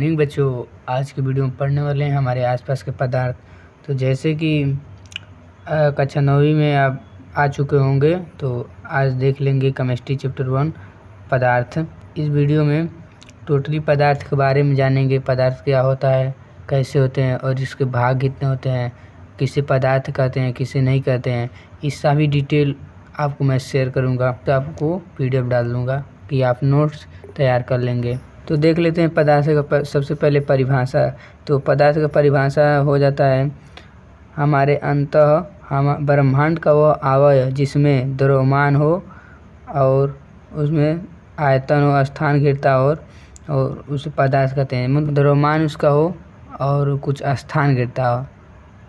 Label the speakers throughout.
Speaker 1: Morning बच्चों। आज की वीडियो में पढ़ने वाले हैं हमारे आसपास के पदार्थ। तो जैसे कि कक्षा 9वीं में आप आ चुके होंगे, तो आज देख लेंगे केमिस्ट्री चैप्टर 1 पदार्थ। इस वीडियो में टोटली पदार्थ के बारे में जानेंगे। पदार्थ क्या होता है, कैसे होते हैं और इसके भाग कितने होते हैं, किसे पदार्थ कहते हैं, किसे नहीं कहते हैं, इस सभी डिटेल आपको मैं शेयर करूंगा। तो आपको PDF डाल दूंगा कि आप नोट्स तैयार कर लेंगे। तो देख लेते हैं पदार्थ का सबसे पहले परिभाषा। तो पदार्थ का परिभाषा हो जाता है हमारे हम ब्रह्मांड का वो अवयव जिसमें द्रव्यमान हो और उसमें आयतन हो, स्थान घिरता और उसे पदार्थ कहते हैं। मतलब द्रव्यमान उसका हो और कुछ स्थान घिरता हो,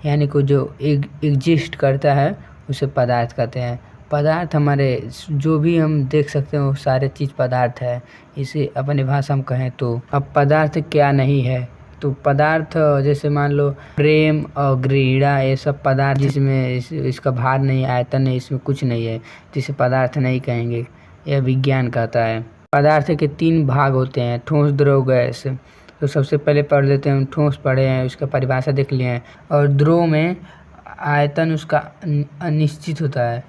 Speaker 1: यानी कि जो एग्जिस्ट करता है उसे पदार्थ कहते हैं। पदार्थ हमारे जो भी हम देख सकते हैं वो सारे चीज़ पदार्थ है। इसे अपनी भाषा में कहें तो अब पदार्थ क्या नहीं है, तो पदार्थ जैसे मान लो प्रेम और घृणा, ये सब पदार्थ जिसमें इसका भार नहीं, आयतन नहीं, इसमें कुछ नहीं है, जिसे पदार्थ नहीं कहेंगे, यह विज्ञान कहता है। पदार्थ के 3 भाग होते हैं, ठोस, द्रव, गैस। तो सबसे पहले पढ़ लेते हैं, ठोस पढ़े हैं, उसका परिभाषा देख लिए हैं। और द्रव में आयतन उसका अनिश्चित होता है,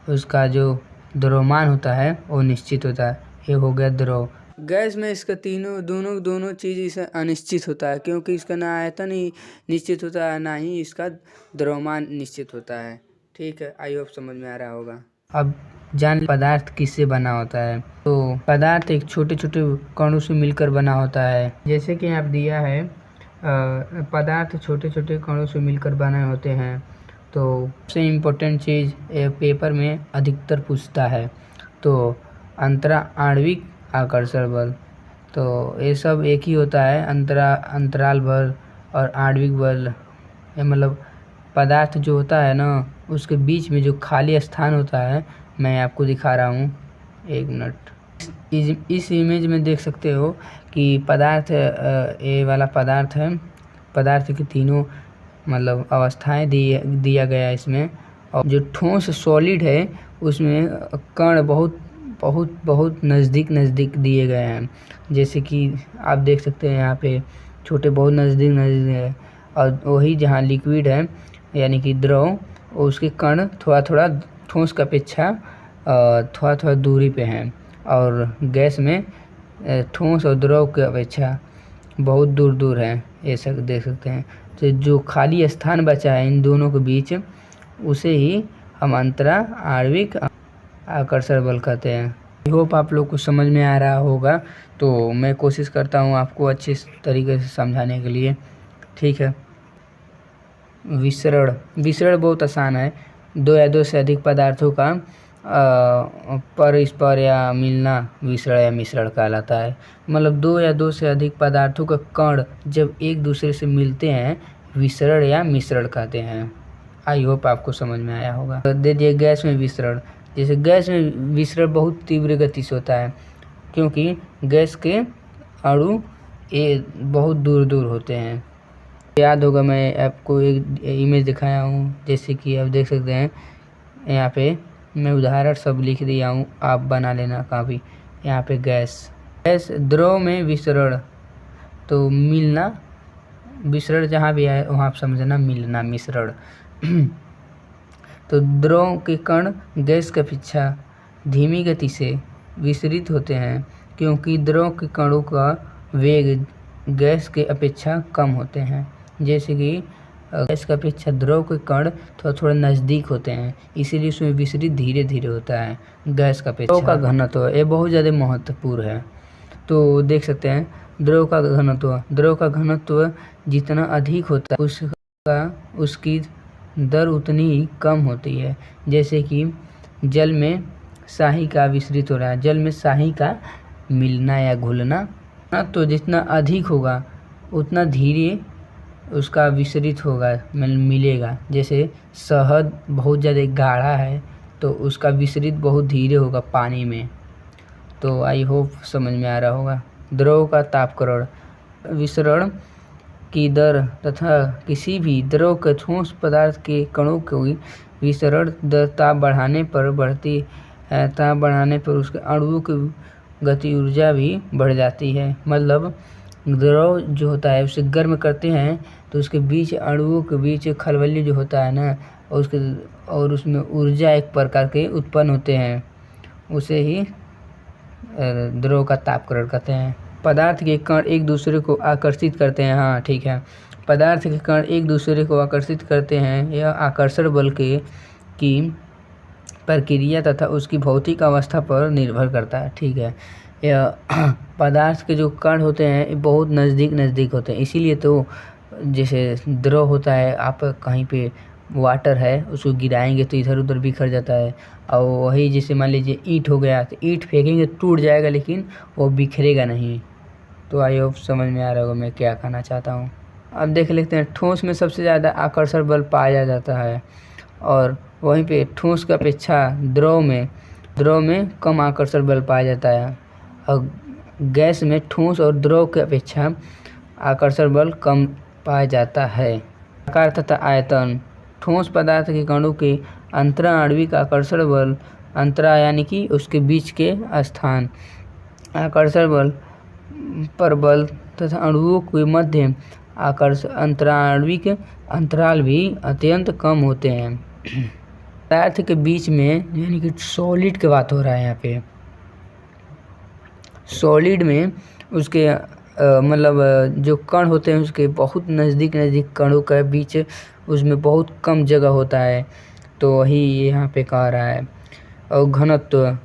Speaker 1: उसका जो द्रव्यमान होता है वो निश्चित होता है। ये हो गया द्रव। गैस में इसका दोनों चीज़ इसे अनिश्चित होता है, क्योंकि इसका ना आयतन ही निश्चित होता है, ना ही इसका द्रव्यमान निश्चित होता है। ठीक है, आई होप समझ में आ रहा होगा। अब जान पदार्थ किससे बना होता है। तो पदार्थ एक छोटे छोटे कणों से मिलकर बना होता है। जैसे कि यहाँ दिया है पदार्थ छोटे छोटे कणों से मिलकर बने होते हैं। तो सबसे इम्पोर्टेंट चीज़ पेपर में अधिकतर पूछता है, तो आणविक आकर्षण बल। तो ये सब एक ही होता है, अंतराल बल और आणविक बल। ये मतलब पदार्थ जो होता है ना, उसके बीच में जो खाली स्थान होता है, मैं आपको दिखा रहा हूँ, 1 मिनट। इस इमेज में देख सकते हो कि पदार्थ ये वाला पदार्थ है। पदार्थ की तीनों मतलब अवस्थाएं दिया गया इसमें। और जो ठोस सॉलिड है उसमें कण बहुत नज़दीक दिए गए हैं। जैसे कि आप देख सकते हैं यहाँ पे छोटे बहुत नज़दीक है, और वही जहाँ लिक्विड है यानी कि द्रव, उसके कण थोड़ा ठोस की अपेक्षा थोड़ा दूरी पे हैं। और गैस में ठोस और द्रव की अपेक्षा बहुत दूर है, ये सब देख सकते हैं। तो जो खाली स्थान बचा है इन दोनों के बीच, उसे ही हम आणविक आकर्षण बल कहते हैं। आई होप आप लोग को समझ में आ रहा होगा। तो मैं कोशिश करता हूँ आपको अच्छे तरीके से समझाने के लिए। ठीक है। विसरण बहुत आसान है। 2 या 2 से अधिक पदार्थों का परस्पर या मिलना विसरण या मिश्रण कहलाता है। मतलब 2 या 2 से अधिक पदार्थों का कण जब एक दूसरे से मिलते हैं, विसरण या मिश्रण कहते हैं। आई होप आपको समझ में आया होगा। तो दे दिए गैस में विसरण। जैसे गैस में विसरण बहुत तीव्र गति से होता है, क्योंकि गैस के अणु बहुत दूर होते हैं। याद होगा मैं आपको एक इमेज दिखाया हूँ, जैसे कि आप देख सकते हैं यहाँ पे मैं उदाहरण सब लिख दिया हूँ, आप बना लेना काफ़ी। यहाँ पे गैस द्रव में विसरण, तो मिलना, विसरण जहाँ भी आए वहाँ आप समझना मिलना, मिश्रण। तो द्रव के कण गैस की अपेक्षा धीमी गति से विसरित होते हैं, क्योंकि द्रव के कणों का वेग गैस के अपेक्षा कम होते हैं। जैसे कि गैस की अपेक्षा द्रव के कण थोड़ा नज़दीक होते हैं, इसीलिए उसमें विसरित धीरे होता है गैस का अपेक्षा। द्रव का घनत्व ये बहुत ज़्यादा महत्वपूर्ण है। तो देख सकते हैं द्रव का घनत्व जितना अधिक होता है उसकी दर उतनी ही कम होती है। जैसे कि जल में शाही का विसरित हो रहा है, जल में शाही का मिलना या घुलना, तो जितना अधिक होगा उतना धीरे उसका विसरित होगा, मिलेगा। जैसे शहद बहुत ज़्यादा गाढ़ा है तो उसका विसरित बहुत धीरे होगा पानी में। तो आई होप समझ में आ रहा होगा। द्रव का तापकरण, विसरण की दर तथा किसी भी द्रव के ठोस पदार्थ के कणों की विसरण दर ताप बढ़ाने पर बढ़ती है। ताप बढ़ाने पर उसके अणुओं की गति ऊर्जा भी बढ़ जाती है। मतलब द्रव जो होता है उसे गर्म करते हैं तो उसके बीच अणुओं के बीच खलबली जो होता है ना, और उसमें ऊर्जा एक प्रकार के उत्पन्न होते हैं, उसे ही द्रव का तापकरण कहते हैं। पदार्थ के कण एक दूसरे को आकर्षित करते हैं। हाँ ठीक है, पदार्थ के कण एक दूसरे को आकर्षित करते हैं। यह आकर्षण बल की प्रक्रिया तथा उसकी भौतिक अवस्था पर निर्भर करता है। ठीक है, यह पदार्थ के जो कण होते हैं बहुत नज़दीक होते हैं, इसीलिए तो जैसे द्रव होता है, आप कहीं पे वाटर है उसको गिराएंगे तो इधर उधर बिखर जाता है, और वही जैसे मान लीजिए ईंट हो गया तो ईंट फेंकेंगे टूट जाएगा लेकिन वो बिखरेगा नहीं। तो आई होप समझ में आ रहा होगा मैं क्या कहना चाहता हूँ। अब देख लेते हैं, ठोस में सबसे ज़्यादा आकर्षण बल पाया जाता है, और वहीं पे ठोस की अपेक्षा द्रव में कम आकर्षण बल पाया जाता है, और गैस में ठोस और द्रव की अपेक्षा आकर्षण बल कम पाया जाता है। आकार तथा आयतन, ठोस पदार्थ के कणों के अंतरा आणविक आकर्षण बल, अंतरा यानी कि उसके बीच के स्थान, आकर्षण बल पर बल तथा अणुओं के मध्य अंतराणविक अंतराल भी अत्यंत कम होते हैं। पदार्थ के बीच में यानी कि सॉलिड की बात हो रहा है यहाँ पे, सॉलिड में उसके मतलब जो कण होते हैं उसके बहुत नज़दीक कणों के बीच उसमें बहुत कम जगह होता है, तो वही यहाँ पे कह रहा है। और घनत्व,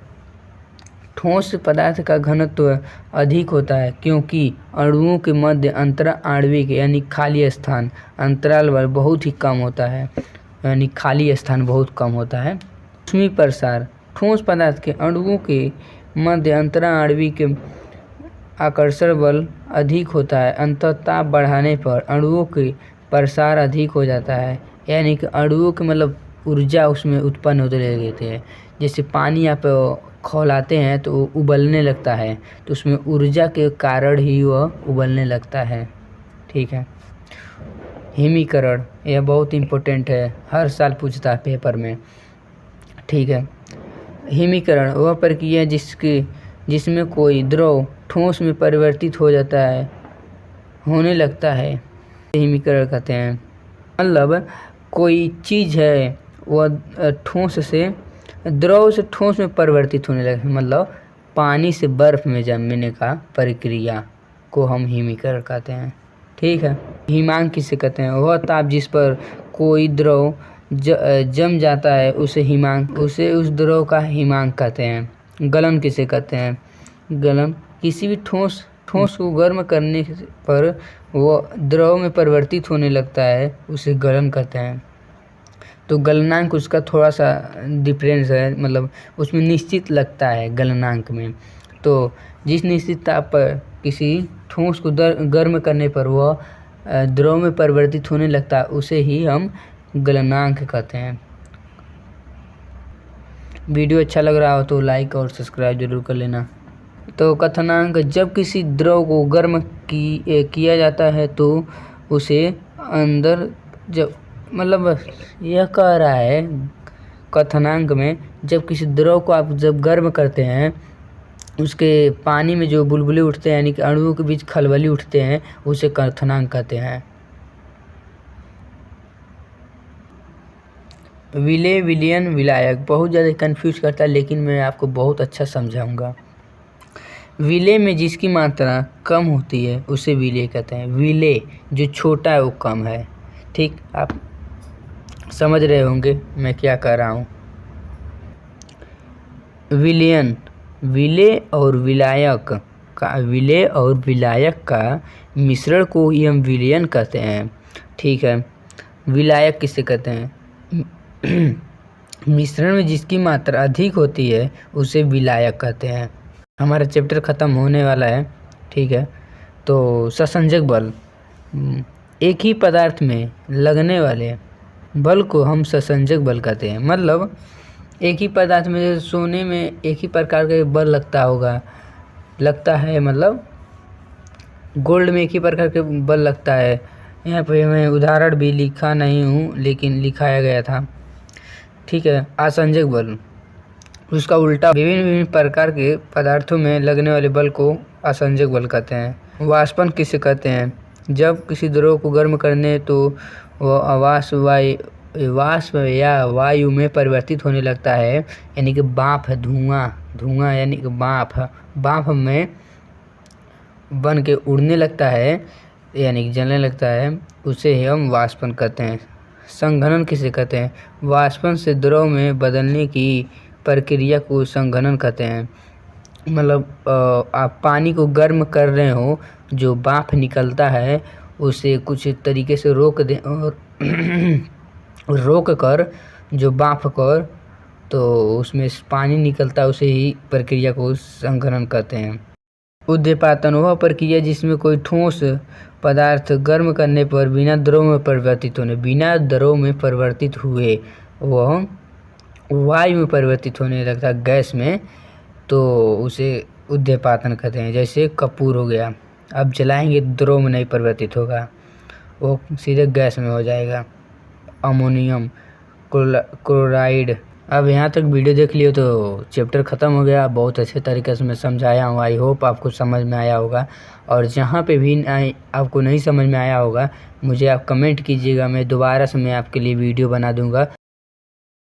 Speaker 1: ठोस पदार्थ का घनत्व अधिक होता है क्योंकि अणुओं के मध्य अंतरा आणविक यानी खाली स्थान अंतराल बल बहुत ही कम होता है, यानी खाली स्थान बहुत कम होता है। ऊष्मीय प्रसार, ठोस पदार्थ के अणुओं के मध्य अंतरा आणविक आकर्षण बल अधिक होता है, अंततः ताप बढ़ाने पर अणुओं के प्रसार अधिक हो जाता है, यानी कि अणुओं के मतलब ऊर्जा उसमें उत्पन्न होते रहते हैं। जैसे पानी आप खौलाते हैं तो उबलने लगता है, तो उसमें ऊर्जा के कारण ही वह उबलने लगता है। ठीक है, हिमीकरण, यह बहुत इम्पोर्टेंट है, हर साल पूछता है पेपर में। ठीक है, हिमीकरण वह प्रक्रिया जिसमें कोई द्रव ठोस में परिवर्तित होने लगता है, हिमीकरण कहते हैं। मतलब कोई चीज़ है वह द्रव से ठोस में परिवर्तित होने लगे, मतलब पानी से बर्फ में जमने का प्रक्रिया को हम हिमीकरण कहते हैं। ठीक है, हिमांक किसे कहते हैं? वह ताप जिस पर कोई द्रव जम जाता है उसे उस द्रव का हिमांक कहते हैं। गलन किसे कहते हैं? गलन किसी भी ठोस को गर्म करने पर वो द्रव में परिवर्तित होने लगता है, उसे गलन कहते हैं। तो गलनांक उसका थोड़ा सा डिफरेंस है, मतलब उसमें निश्चित लगता है गलनांक में। तो जिस निश्चित ताप पर किसी ठोस को गर्म करने पर वह द्रव में परिवर्तित होने लगता है, उसे ही हम गलनांक कहते हैं। वीडियो अच्छा लग रहा हो तो लाइक और सब्सक्राइब जरूर कर लेना। तो कथनांक, जब किसी द्रव को गर्म किया जाता है तो उसे अंदर मतलब यह कह रहा है कथनांक में, जब किसी द्रव को आप जब गर्म करते हैं उसके पानी में जो बुलबुले उठते हैं यानी कि अणुओं के बीच खलबली उठते हैं, उसे कथनांक कहते हैं। विलेय, विलयन, विलायक बहुत ज़्यादा कंफ्यूज करता है, लेकिन मैं आपको बहुत अच्छा समझाऊंगा। विलेय में जिसकी मात्रा कम होती है उसे विलेय कहते हैं। विलेय जो छोटा है वो कम है। ठीक, आप समझ रहे होंगे मैं क्या कह रहा हूँ। विलयन, विलेय और विलायक का मिश्रण को ही हम विलयन कहते हैं। ठीक है, विलायक किसे कहते हैं? मिश्रण में जिसकी मात्रा अधिक होती है उसे विलायक कहते हैं। हमारा चैप्टर ख़त्म होने वाला है। ठीक है, तो ससंजक बल, एक ही पदार्थ में लगने वाले बल को हम ससंजक बल कहते हैं। मतलब एक ही पदार्थ में, जैसे सोने में एक ही प्रकार का बल लगता है, मतलब गोल्ड में एक ही प्रकार के बल लगता है। यहाँ पे मैं उदाहरण भी लिखा नहीं हूँ लेकिन लिखाया गया था। ठीक है, आसंजक बल, उसका उल्टा विभिन्न विभिन्न प्रकार के पदार्थों में लगने वाले बल को असंजक बल कहते हैं। वाष्पन किसे कहते हैं? जब किसी द्रव को गर्म करने तो वह वाष्प या वायु में परिवर्तित होने लगता है, यानी कि भाप है, धुआं यानी कि भाप में बन के उड़ने लगता है, यानी कि जलने लगता है, उसे ही हम वाष्पन कहते हैं। संघनन किसे कहते हैं? वाष्पन से द्रव में बदलने की प्रक्रिया को संघनन कहते हैं। मतलब आप पानी को गर्म कर रहे हो, जो भाप निकलता है उसे कुछ तरीके से रोक दें और रोक कर जो भाप कर तो उसमें पानी निकलता है, उसे ही प्रक्रिया को संघनन कहते हैं। उद्यपातन वह प्रक्रिया जिसमें कोई ठोस पदार्थ गर्म करने पर बिना द्रव में परिवर्तित हुए वह वायु में परिवर्तित होने लगता है, गैस में, तो उसे उद्यपातन कहते हैं। जैसे कपूर हो गया, अब जलाएंगे द्रव में नहीं परिवर्तित होगा, वो सीधे गैस में हो जाएगा। Ammonium chloride. अब यहाँ तक वीडियो देख लियो तो चैप्टर ख़त्म हो गया। बहुत अच्छे तरीके से मैं समझाया हूँ, आई होप आपको समझ में आया होगा। और जहाँ पे भी आपको नहीं समझ में आया होगा मुझे आप कमेंट कीजिएगा, मैं दोबारा से आपके लिए वीडियो बना दूँगा।